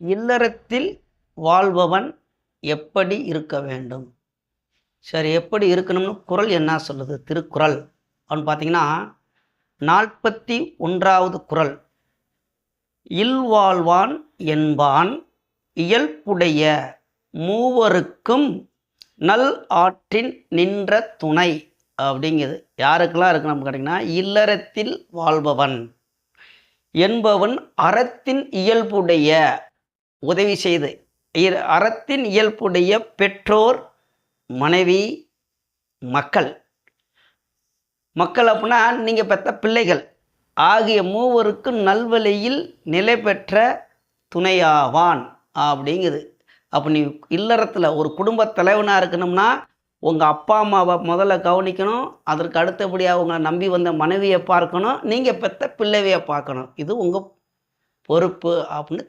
இல்லறத்தில் வாழ்பவன் எப்படி இருக்க வேண்டும்? சரி, எப்படி இருக்கணும்னு குறள் என்ன சொல்லுது? திருக்குறள் அப்படின்னு பார்த்தீங்கன்னா 41வது குறள். இல்வாழ்வான் என்பான் இயல்புடைய மூவருக்கும் நல் ஆற்றின் நின்ற துணை அப்படிங்குது. யாருக்கெல்லாம் இருக்கு நம்ம கேட்டிங்கன்னா, இல்லறத்தில் வாழ்பவன் என்பவன் அறத்தின் இயல்புடைய உதவி செய்து, அறத்தின் இயல்புடைய பெற்றோர், மனைவி, மக்கள் அப்படின்னா நீங்கள் பெற்ற பிள்ளைகள் ஆகிய மூவருக்கு நல்வழியில் நிலை பெற்ற துணையாவான் அப்படிங்குது. அப்போ நீ இல்லறத்தில் ஒரு குடும்ப தலைவனாக இருக்கணும்னா உங்கள் அப்பா அம்மாவை முதல்ல கவனிக்கணும். அதற்கு அடுத்தபடியாக உங்களை நம்பி வந்த மனைவியை பார்க்கணும். நீங்கள் பெற்ற பிள்ளைவியை பார்க்கணும். இது உங்கள் பொறுப்பு அப்படின்னு